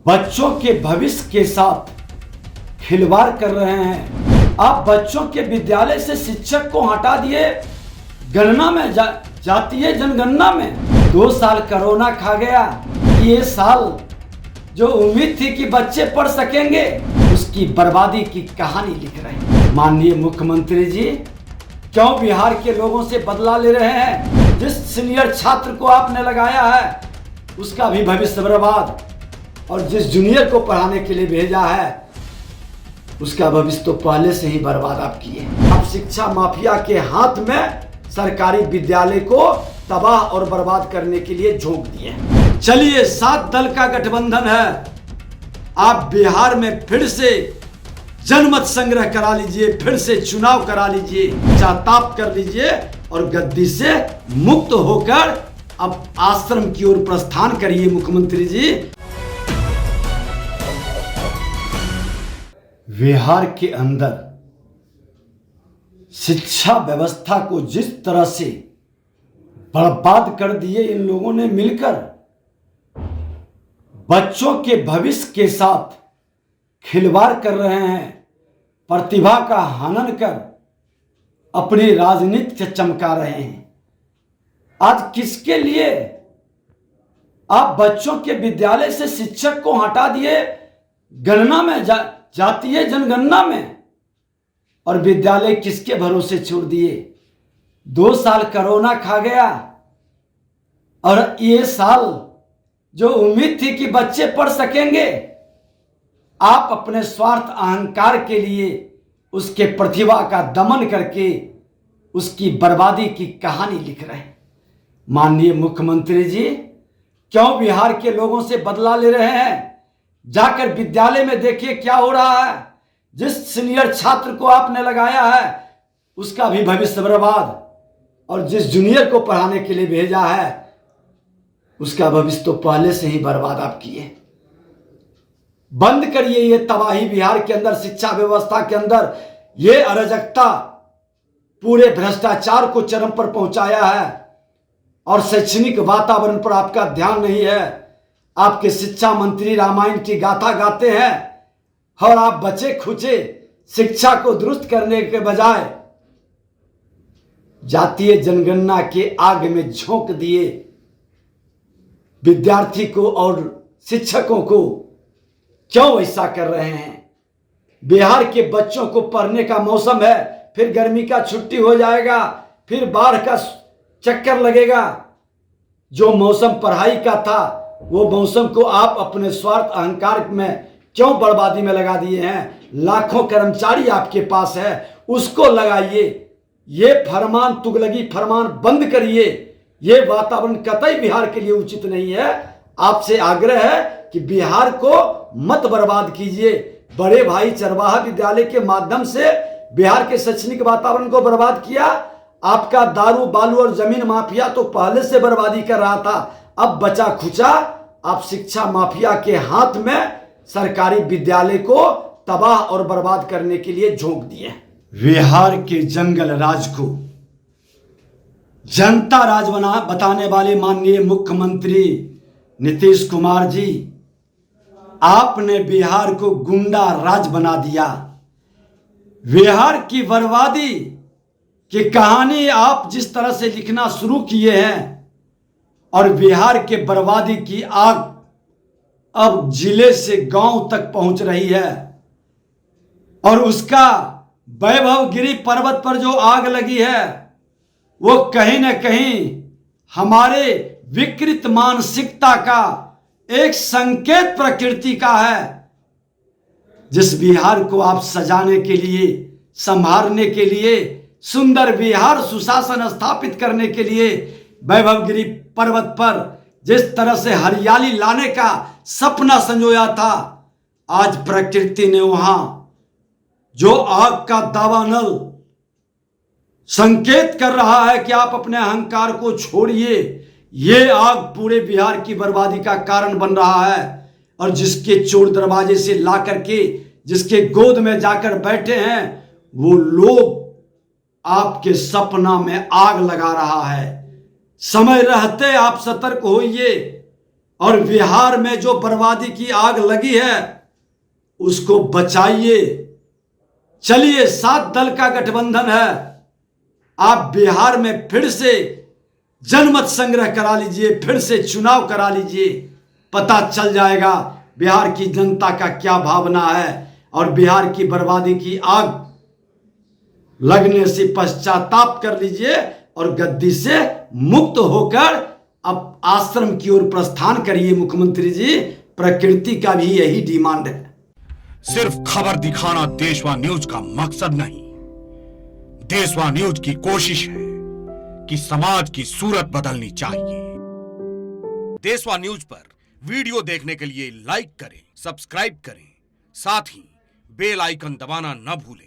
बच्चों के भविष्य के साथ खिलवाड़ कर रहे हैं। आप बच्चों के विद्यालय से शिक्षक को हटा दिए, गणना में जातीय जनगणना में 2 साल कोरोना खा गया। ये साल जो उम्मीद थी कि बच्चे पढ़ सकेंगे, उसकी बर्बादी की कहानी लिख रहे हैं। माननीय मुख्यमंत्री जी, क्यों बिहार के लोगों से बदला ले रहे हैं? जिस सीनियर छात्र को आपने लगाया है उसका भी भविष्य बर्बाद, और जिस जूनियर को पढ़ाने के लिए भेजा है उसका भविष्य तो पहले से ही बर्बाद आप किए। अब शिक्षा माफिया के हाथ में सरकारी विद्यालय को तबाह और बर्बाद करने के लिए झोंक दिए। चलिए, 7 दल का गठबंधन है। आप बिहार में फिर से जनमत संग्रह करा लीजिए, फिर से चुनाव करा लीजिए, चाताप कर लीजिए और गद्दी से मुक्त होकर अब आश्रम की ओर प्रस्थान करिए। मुख्यमंत्री जी, बिहार के अंदर शिक्षा व्यवस्था को जिस तरह से बर्बाद कर दिए इन लोगों ने मिलकर, बच्चों के भविष्य के साथ खिलवाड़ कर रहे हैं, प्रतिभा का हनन कर अपनी राजनीति चमका रहे हैं। आज किसके लिए आप बच्चों के विद्यालय से शिक्षक को हटा दिए, गणना में जातीय जनगणना में, और विद्यालय किसके भरोसे छोड़ दिए? 2 साल कोरोना खा गया और ये साल जो उम्मीद थी कि बच्चे पढ़ सकेंगे, आप अपने स्वार्थ अहंकार के लिए उसके प्रतिभा का दमन करके उसकी बर्बादी की कहानी लिख रहे हैं। माननीय मुख्यमंत्री जी, क्यों बिहार के लोगों से बदला ले रहे हैं? जाकर विद्यालय में देखिए क्या हो रहा है। जिस सीनियर छात्र को आपने लगाया है उसका भी भविष्य बर्बाद, और जिस जूनियर को पढ़ाने के लिए भेजा है उसका भविष्य तो पहले से ही बर्बाद आप किए। बंद करिए ये तबाही बिहार के अंदर, शिक्षा व्यवस्था के अंदर ये अराजकता, पूरे भ्रष्टाचार को चरम पर पहुंचाया है, और शैक्षणिक वातावरण पर आपका ध्यान नहीं है। आपके शिक्षा मंत्री रामायण की गाथा गाते हैं और आप बचे खुचे शिक्षा को दुरुस्त करने के बजाय जातीय जनगणना के आग में झोंक दिए विद्यार्थी को और शिक्षकों को। क्यों ऐसा कर रहे हैं? बिहार के बच्चों को पढ़ने का मौसम है, फिर गर्मी का छुट्टी हो जाएगा, फिर बाढ़ का चक्कर लगेगा। जो मौसम पढ़ाई का था वो मौसम को आप अपने स्वार्थ अहंकार में क्यों बर्बादी में लगा दिए हैं? लाखों कर्मचारी आपके पास है, उसको लगाइए। ये फरमान, तुगलकी फरमान बंद करिए। ये वातावरण कतई बिहार के लिए उचित नहीं है। आपसे आग्रह है कि बिहार को मत बर्बाद कीजिए। बड़े भाई चरवाहा विद्यालय के माध्यम से बिहार के शैक्षणिक वातावरण को बर्बाद किया। आपका दारू, बालू और जमीन माफिया तो पहले से बर्बादी कर रहा था। अब बचा खुचा आप शिक्षा माफिया के हाथ में सरकारी विद्यालय को तबाह और बर्बाद करने के लिए झोंक दिए। बिहार के जंगल राज को जनता राज बताने वाले माननीय मुख्यमंत्री नीतीश कुमार जी, आपने बिहार को गुंडा राज बना दिया। बिहार की बर्बादी की कहानी आप जिस तरह से लिखना शुरू किए हैं, और बिहार के बर्बादी की आग अब जिले से गांव तक पहुंच रही है, और उसका वैभवगिरी पर्वत पर जो आग लगी है वो कहीं न कहीं हमारे विकृत मानसिकता का एक संकेत प्रकृति का है। जिस बिहार को आप सजाने के लिए, संभालने के लिए, सुंदर बिहार सुशासन स्थापित करने के लिए वैभवगिरी पर्वत पर जिस तरह से हरियाली लाने का सपना संजोया था, आज प्रकृति ने वहां जो आग का दावानल संकेत कर रहा है कि आप अपने अहंकार को छोड़िए, ये आग पूरे बिहार की बर्बादी का कारण बन रहा है। और जिसके चोर दरवाजे से ला करके जिसके गोद में जाकर बैठे हैं, वो लोग आपके सपना में आग लगा रहा है। समय रहते आप सतर्क होइए। और बिहार में जो बर्बादी की आग लगी है उसको बचाइए। चलिए, 7 दल का गठबंधन है, आप बिहार में फिर से जनमत संग्रह करा लीजिए, फिर से चुनाव करा लीजिए। पता चल जाएगा बिहार की जनता का क्या भावना है। और बिहार की बर्बादी की आग लगने से पश्चाताप कर लीजिए और गद्दी से मुक्त होकर अब आश्रम की ओर प्रस्थान करिए। मुख्यमंत्री जी, प्रकृति का भी यही डिमांड है। सिर्फ खबर दिखाना देशवा न्यूज का मकसद नहीं, देशवा न्यूज की कोशिश है कि समाज की सूरत बदलनी चाहिए। देशवा न्यूज पर वीडियो देखने के लिए लाइक करें, सब्सक्राइब करें, साथ ही बेल आइकन दबाना न भूलें।